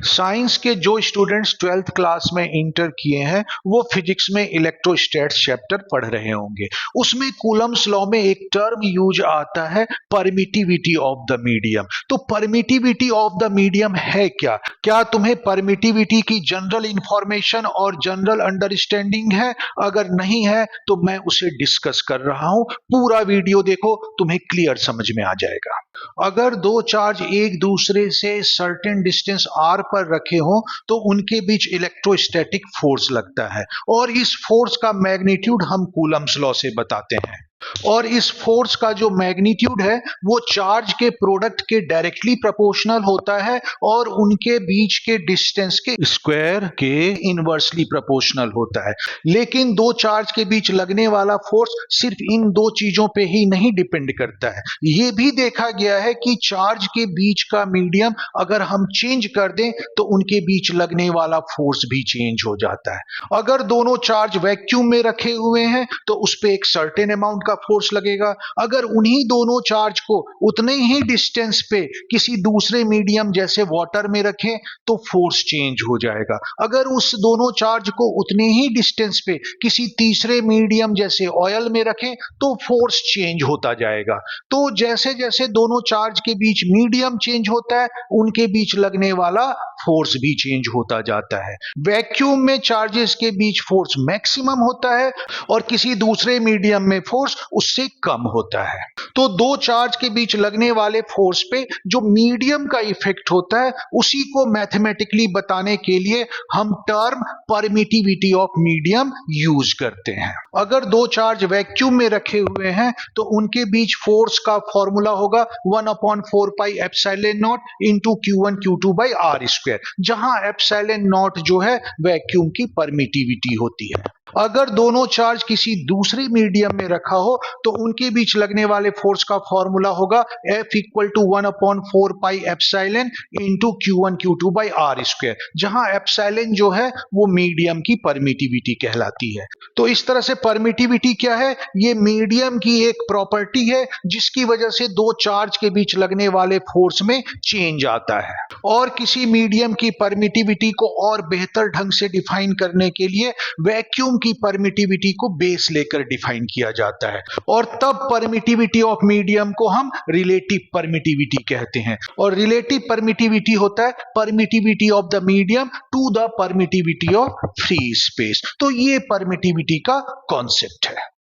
Science के जो students 12th class में इंटर किए हैं वो फिजिक्स में इलेक्ट्रोस्टैट्स चैप्टर पढ़ रहे होंगे। उसमें कूलम्स लॉ में एक टर्म यूज आता है परमिटिविटी ऑफ द मीडियम। तो परमिटिविटी ऑफ द मीडियम है क्या? क्या तुम्हें परमिटिविटी की जनरल इंफॉर्मेशन और जनरल अंडरस्टैंडिंग है? अगर नहीं है तो मैं उसे डिस्कस कर रहा हूं। पूरा वीडियो देखो, तुम्हें क्लियर समझ में आ जाएगा। अगर दो चार्ज एक दूसरे से सर्टेन डिस्टेंस r पर रखे हो तो उनके बीच इलेक्ट्रोस्टैटिक फोर्स लगता है और इस फोर्स का मैग्नीट्यूड हम कूलम्स लॉ से बताते हैं। और इस फोर्स का जो मैग्नीट्यूड है वो चार्ज के प्रोडक्ट के डायरेक्टली प्रोपोर्शनल होता है और उनके बीच के डिस्टेंस के स्क्वायर के इनवर्सली प्रोपोर्शनल होता है। लेकिन दो चार्ज के बीच लगने वाला फोर्स सिर्फ इन दो चीजों पे ही नहीं डिपेंड करता है। ये भी देखा गया है कि चार्ज के बीच का मीडियम अगर हम चेंज कर दें तो उनके बीच लगने वाला फोर्स भी चेंज हो जाता है। अगर दोनों चार्ज वैक्यूम में रखे हुए हैं तो उस पे एक सर्टेन अमाउंट का फोर्स लगेगा। अगर उन्हीं दोनों चार्ज को उतने ही डिस्टेंस पे किसी दूसरे मीडियम जैसे वाटर में रखें तो फोर्स चेंज हो जाएगा। अगर उस दोनों चार्ज को उतने ही डिस्टेंस पे किसी तीसरे मीडियम जैसे ऑयल में रखें तो फोर्स चेंज होता जाएगा। तो जैसे जैसे दोनों चार्ज के बीच मीडियम चेंज होता है उनके बीच लगने वाला फोर्स भी चेंज होता जाता है। वैक्यूम में चार्जेस के बीच फोर्स मैक्सिमम होता है और किसी दूसरे मीडियम में फोर्स उससे कम होता है। तो दो चार्ज के बीच लगने वाले फोर्स पे जो मीडियम का इफेक्ट होता है उसी को मैथमेटिकली बताने के लिए हम term permittivity of medium use करते हैं। अगर दो चार्ज वैक्यूम में रखे हुए हैं तो उनके बीच फोर्स का फॉर्मूला होगा 1/4 pi epsilon not into Q1 Q2 by R square, जहां एप्सिलॉन नॉट जो है वैक्यूम की परमिटिविटी होती है। अगर दोनों चार्ज किसी दूसरे मीडियम में रखा हो तो उनके बीच लगने वाले फोर्स का फॉर्मूला होगा F equal to 1/4 pi epsilon into Q1 Q2 by R square, जहां एप्सिलॉन जो है वो मीडियम की परमिटिविटी कहलाती है। तो इस तरह से परमिटिविटी क्या है? ये मीडियम की एक प्रॉपर्टी है जिसकी वजह से दो चार्ज के बीच लगने वाले फोर्स में चेंज आता है। और किसी मीडियम की परमिटिविटी को और बेहतर ढंग से डिफाइन करने के लिए वैक्यूम की परमिटिविटी को बेस लेकर डिफाइन किया जाता है और तब परमिटिविटी ऑफ मीडियम को हम रिलेटिव परमिटिविटी कहते हैं। और रिलेटिव परमिटिविटी होता है permittivity of the medium to the permittivity of free space. तो ये परमिटिविटी का कॉन्सेप्ट है।